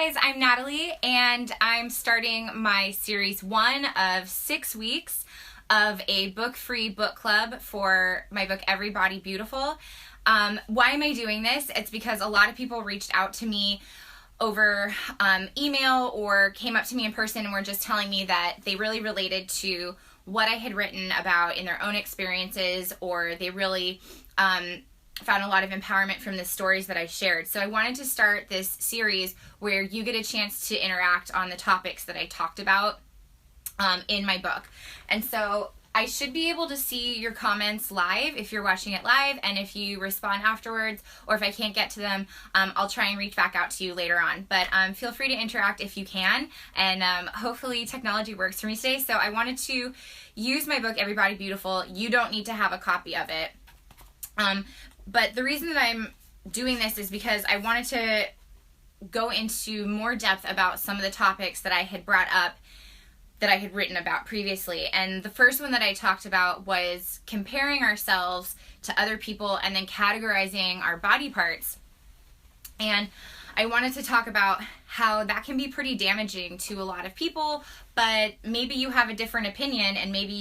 guys, I'm Natalie and I'm starting my series 1 of 6 weeks of a book-free book club for my book Everybody Beautiful. Why am I doing this? It's because a lot of people reached out to me over email or came up to me in person and were just telling me that they really related to what I had written about in their own experiences, or they really found a lot of empowerment from the stories that I shared. So I wanted to start this series where you get a chance to interact on the topics that I talked about in my book. And so I should be able to see your comments live if you're watching it live, and if you respond afterwards, or if I can't get to them, I'll try and reach back out to you later on. But feel free to interact if you can, and hopefully technology works for me today. So I wanted to use my book Everybody Beautiful. You don't need to have a copy of it. But the reason that I'm doing this is because I wanted to go into more depth about some of the topics that I had brought up that I had written about previously. And the first one that I talked about was comparing ourselves to other people and then categorizing our body parts. And I wanted to talk about how that can be pretty damaging to a lot of people, but maybe you have a different opinion and maybe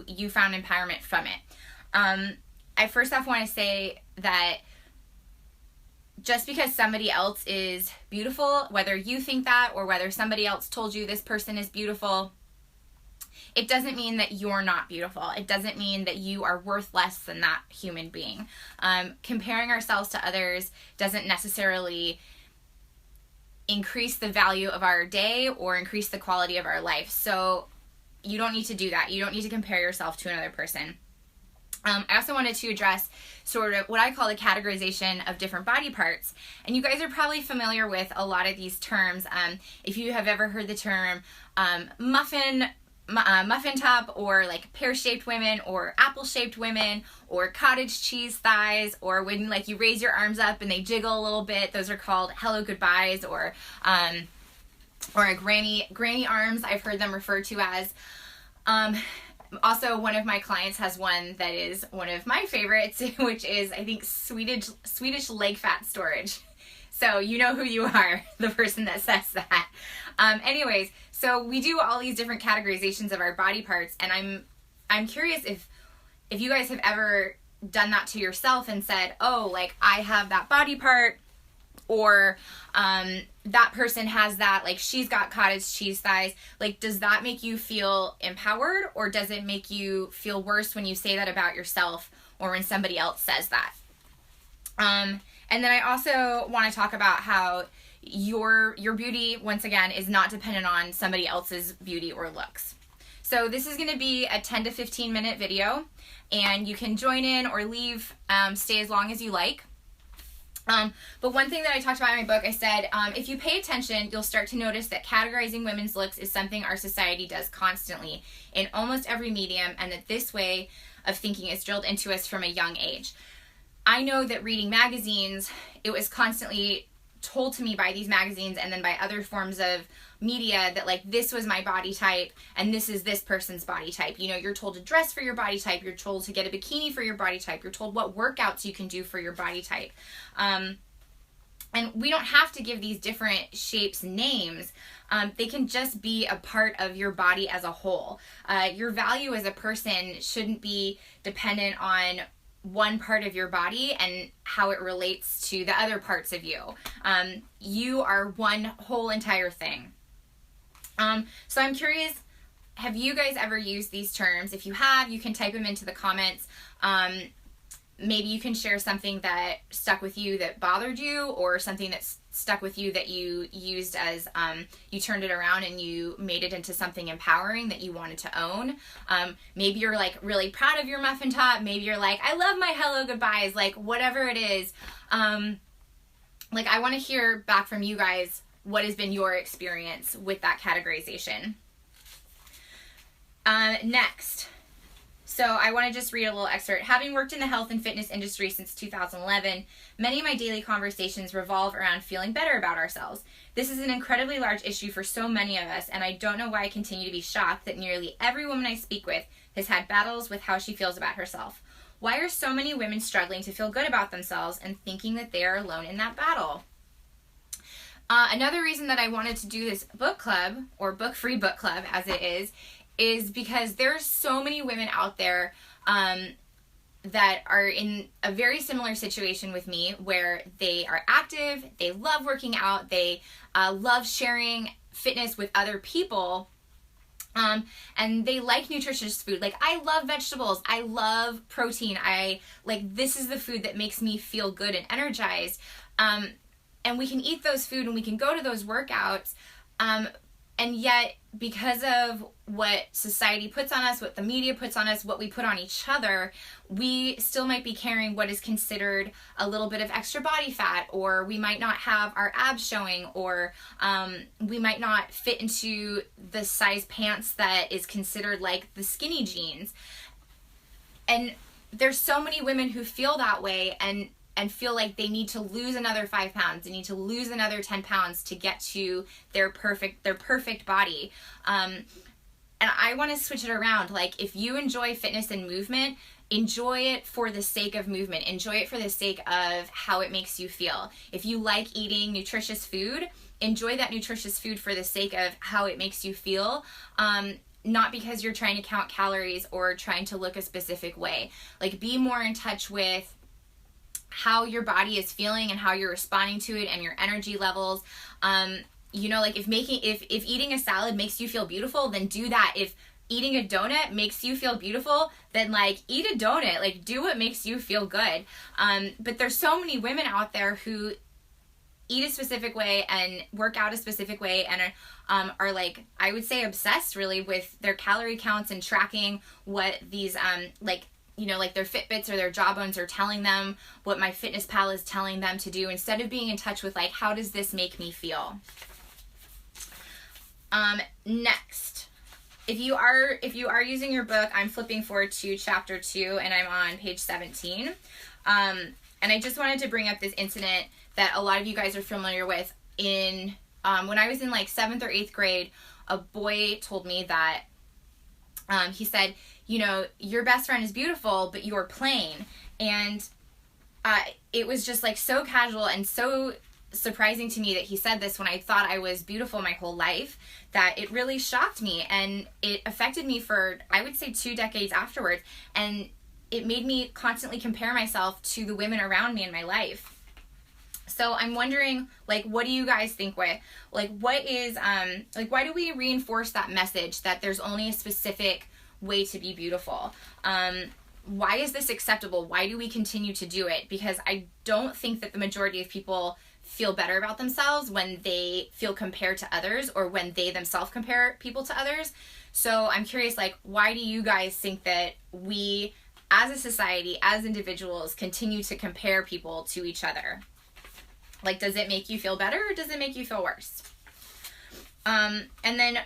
you found empowerment from it. I first off want to say that just because somebody else is beautiful, whether you think that or whether somebody else told you this person is beautiful, it doesn't mean that you're not beautiful. It doesn't mean that you are worth less than that human being. Comparing ourselves to others doesn't necessarily increase the value of our day or increase the quality of our life. So you don't need to do that. You don't need to compare yourself to another person. I also wanted to address sort of what I call the categorization of different body parts. And you guys are probably familiar with a lot of these terms. If you have ever heard the term muffin top, or like pear-shaped women, or apple-shaped women, or cottage cheese thighs, or when like you raise your arms up and they jiggle a little bit, those are called hello goodbyes, or a granny arms, I've heard them referred to as. Also, one of my clients has one that is one of my favorites, which is, I think, Swedish leg fat storage. So you know who you are, the person that says that. Anyways, so we do all these different categorizations of our body parts, and I'm curious if you guys have ever done that to yourself and said, oh, like, I have that body part, or that person has that, like, she's got cottage cheese thighs. Like, does that make you feel empowered, or does it make you feel worse when you say that about yourself or when somebody else says that? And then I also want to talk about how your beauty, once again, is not dependent on somebody else's beauty or looks. So this is going to be a 10 to 15 minute video, and you can join in or leave, stay as long as you like. But one thing that I talked about in my book, I said, if you pay attention, you'll start to notice that categorizing women's looks is something our society does constantly in almost every medium, and that this way of thinking is drilled into us from a young age. I know that reading magazines, it was constantly told to me by these magazines and then by other forms of media that, like, this was my body type and this is this person's body type. You know, you're told to dress for your body type, you're told to get a bikini for your body type, you're told what workouts you can do for your body type. And we don't have to give these different shapes names. They can just be a part of your body as a whole. Your value as a person shouldn't be dependent on one part of your body and how it relates to the other parts of you. You are one whole entire thing. So I'm curious, have you guys ever used these terms? If you have, you can type them into the comments. Maybe you can share something that stuck with you that bothered you, or something that's stuck with you that you used as, you turned it around and you made it into something empowering that you wanted to own. Maybe you're like really proud of your muffin top. Maybe you're like, I love my hello goodbyes, like whatever it is. Like, I want to hear back from you guys, what has been your experience with that categorization. Next. So I want to just read a little excerpt. Having worked in the health and fitness industry since 2011, many of my daily conversations revolve around feeling better about ourselves. This is an incredibly large issue for so many of us, and I don't know why I continue to be shocked that nearly every woman I speak with has had battles with how she feels about herself. Why are so many women struggling to feel good about themselves and thinking that they are alone in that battle? Another reason that I wanted to do this book club, or book-free book club as it is because there's so many women out there that are in a very similar situation with me, where they are active, they love working out, they love sharing fitness with other people, and they like nutritious food. Like, I love vegetables, I love protein, this is the food that makes me feel good and energized. And we can eat those food and we can go to those workouts. And yet, because of what society puts on us, what the media puts on us, what we put on each other, we still might be carrying what is considered a little bit of extra body fat, or we might not have our abs showing, or we might not fit into the size pants that is considered like the skinny jeans. And there's so many women who feel that way and feel like they need to lose another 5 pounds, they need to lose another 10 pounds to get to their perfect body. And I want to switch it around. Like, if you enjoy fitness and movement, enjoy it for the sake of movement. Enjoy it for the sake of how it makes you feel. If you like eating nutritious food, enjoy that nutritious food for the sake of how it makes you feel. Not because you're trying to count calories or trying to look a specific way. Like, be more in touch with how your body is feeling and how you're responding to it and your energy levels. If eating a salad makes you feel beautiful, then do that. If eating a donut makes you feel beautiful, then eat a donut. Do what makes you feel good. But there's so many women out there who eat a specific way and work out a specific way and are I would say obsessed really with their calorie counts and tracking what these their Fitbits or their Jawbones are telling them, what MyFitnessPal is telling them to do, instead of being in touch with how does this make me feel. Next, if you are using your book, I'm flipping forward to chapter 2 and I'm on page 17. And I just wanted to bring up this incident that a lot of you guys are familiar with. When I was in 7th or 8th grade, a boy told me that he said, your best friend is beautiful, but you're plain. And it was just so casual and so surprising to me that he said this when I thought I was beautiful my whole life, that it really shocked me, and it affected me for, I would say, 2 decades afterwards. And it made me constantly compare myself to the women around me in my life. So I'm wondering, what do you guys think with, what is, why do we reinforce that message that there's only a specific way to be beautiful? Why is this acceptable? Why do we continue to do it? Because I don't think that the majority of people feel better about themselves when they feel compared to others, or when they themselves compare people to others. So I'm curious, why do you guys think that we, as a society, as individuals, continue to compare people to each other? Does it make you feel better, or does it make you feel worse? And then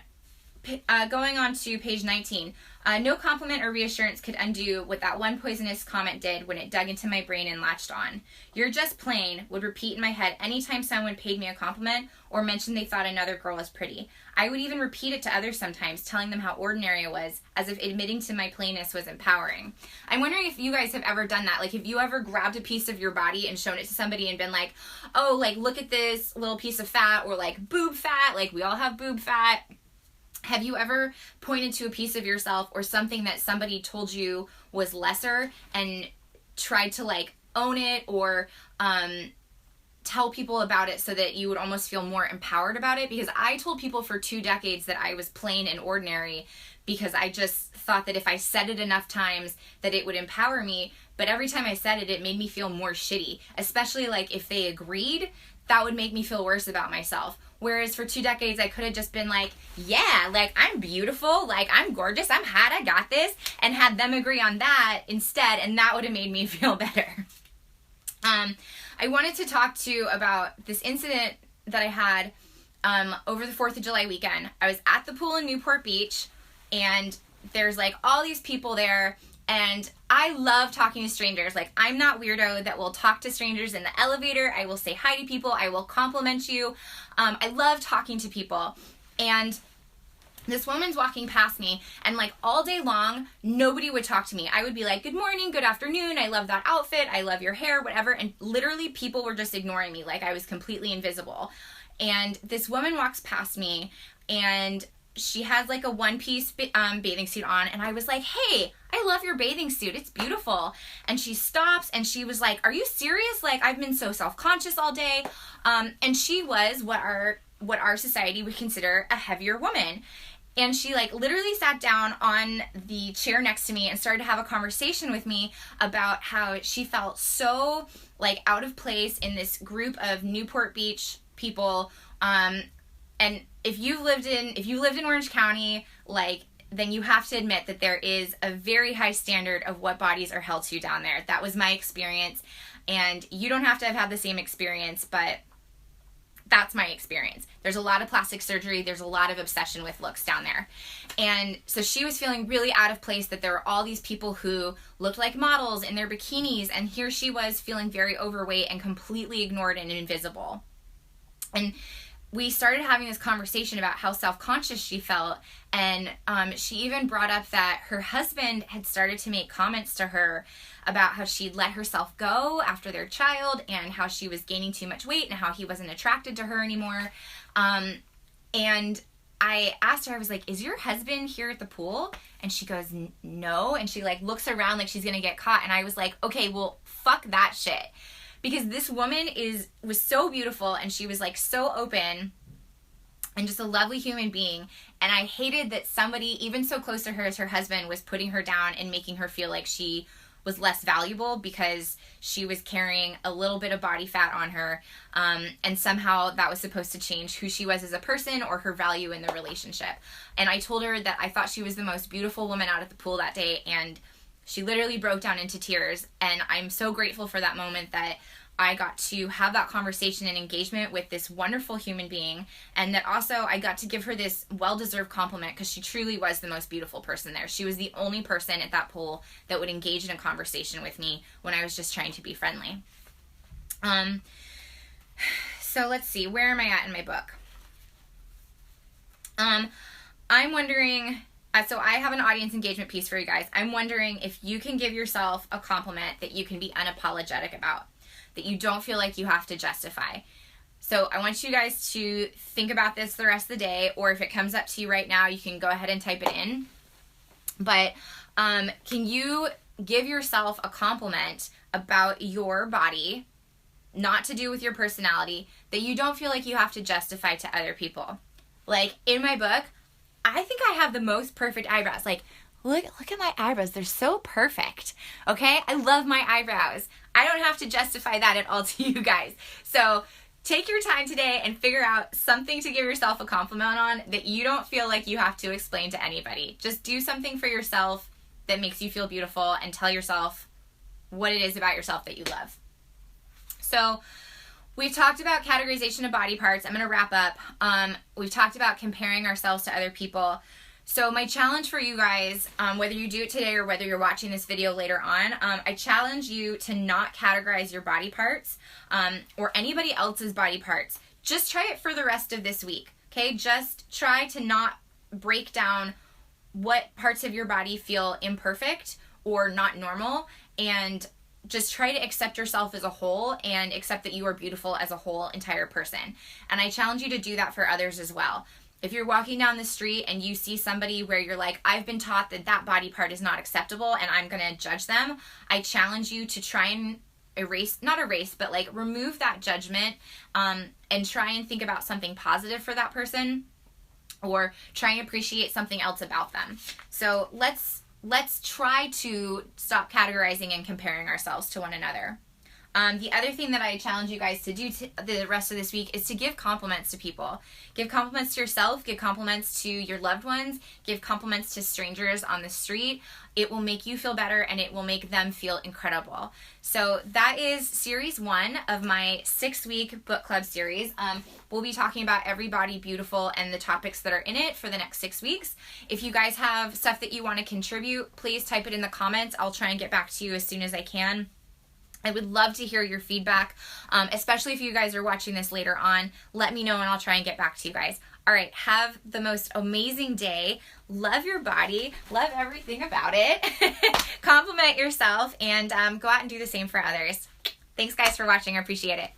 going on to page 19, no compliment or reassurance could undo what that one poisonous comment did when it dug into my brain and latched on. You're just plain would repeat in my head anytime someone paid me a compliment or mentioned they thought another girl was pretty. I would even repeat it to others sometimes, telling them how ordinary I was, as if admitting to my plainness was empowering. I'm wondering if you guys have ever done that. Have you ever grabbed a piece of your body and shown it to somebody and been look at this little piece of fat, or boob fat, we all have boob fat. Have you ever pointed to a piece of yourself or something that somebody told you was lesser and tried to own it, or tell people about it so that you would almost feel more empowered about it? Because I told people for 2 decades that I was plain and ordinary, because I just thought that if I said it enough times that it would empower me. But every time I said it, it made me feel more shitty, especially if they agreed. That would make me feel worse about myself. Whereas for 2 decades, I could have just been I'm beautiful, I'm gorgeous, I'm hot, I got this, and had them agree on that instead, and that would have made me feel better. I wanted to talk to you about this incident that I had over the 4th of July weekend. I was at the pool in Newport Beach, and there's all these people there, and I love talking to strangers. I'm not weirdo that will talk to strangers in the elevator. I will say hi to people. I will compliment you. I love talking to people. And this woman's walking past me, and all day long, nobody would talk to me. I would be good morning, good afternoon, I love that outfit, I love your hair, whatever. And literally people were just ignoring me. I was completely invisible. And this woman walks past me, and she has like a one-piece bathing suit on, and I was like, hey, I love your bathing suit, it's beautiful. And she stops and she was like, are you serious? Like, I've been so self-conscious all day. And she was what our society would consider a heavier woman. And she like literally sat down on the chair next to me and started to have a conversation with me about how she felt so like out of place in this group of Newport Beach people. And if you lived in Orange County, like, then you have to admit that there is a very high standard of what bodies are held to down there. That was my experience, and you don't have to have had the same experience, but that's my experience. There's a lot of plastic surgery. There's a lot of obsession with looks down there. And so she was feeling really out of place, that there were all these people who looked like models in their bikinis, and here she was feeling very overweight and completely ignored and invisible. And we started having this conversation about how self-conscious she felt, and she even brought up that her husband had started to make comments to her about how she'd let herself go after their child, and how she was gaining too much weight, and how he wasn't attracted to her anymore. And I asked her, I was like, is your husband here at the pool? And she goes, no. And she like looks around like she's gonna get caught. And I was like, okay, well, fuck that shit. Because this woman was so beautiful, and she was like so open and just a lovely human being. And I hated that somebody even so close to her as her husband was putting her down and making her feel like she was less valuable because she was carrying a little bit of body fat on her. And somehow that was supposed to change who she was as a person or her value in the relationship. And I told her that I thought she was the most beautiful woman out at the pool that day, and she literally broke down into tears. And I'm so grateful for that moment, that I got to have that conversation and engagement with this wonderful human being, and that also I got to give her this well-deserved compliment, because she truly was the most beautiful person there. She was the only person at that pool that would engage in a conversation with me when I was just trying to be friendly. So let's see, where am I at in my book? I'm wondering, so I have an audience engagement piece for you guys. I'm wondering if you can give yourself a compliment that you can be unapologetic about, that you don't feel like you have to justify. So I want you guys to think about this the rest of the day, or if it comes up to you right now, you can go ahead and type it in. But can you give yourself a compliment about your body, not to do with your personality, that you don't feel like you have to justify to other people? Like in my book, I think I have the most perfect eyebrows. Like, look at my eyebrows. They're so perfect. Okay? I love my eyebrows. I don't have to justify that at all to you guys. So take your time today and figure out something to give yourself a compliment on that you don't feel like you have to explain to anybody. Just do something for yourself that makes you feel beautiful, and tell yourself what it is about yourself that you love. So we've talked about categorization of body parts. I'm going to wrap up. We've talked about comparing ourselves to other people. So my challenge for you guys, whether you do it today or whether you're watching this video later on, I challenge you to not categorize your body parts or anybody else's body parts. Just try it for the rest of this week, okay? Just try to not break down what parts of your body feel imperfect or not normal, and just try to accept yourself as a whole and accept that you are beautiful as a whole entire person. And I challenge you to do that for others as well. If you're walking down the street and you see somebody where you're like, I've been taught that that body part is not acceptable and I'm going to judge them, I challenge you to try and remove that judgment, and try and think about something positive for that person, or try and appreciate something else about them. So let's try to stop categorizing and comparing ourselves to one another. The other thing that I challenge you guys to do the rest of this week is to give compliments to people. Give compliments to yourself, give compliments to your loved ones, give compliments to strangers on the street. It will make you feel better, and it will make them feel incredible. So that is series 1 of my 6-week book club series. We'll be talking about Every Body Beautiful and the topics that are in it for the next 6 weeks. If you guys have stuff that you want to contribute, please type it in the comments. I'll try and get back to you as soon as I can. I would love to hear your feedback, especially if you guys are watching this later on. Let me know and I'll try and get back to you guys. All right, have the most amazing day. Love your body. Love everything about it. Compliment yourself, and go out and do the same for others. Thanks, guys, for watching. I appreciate it.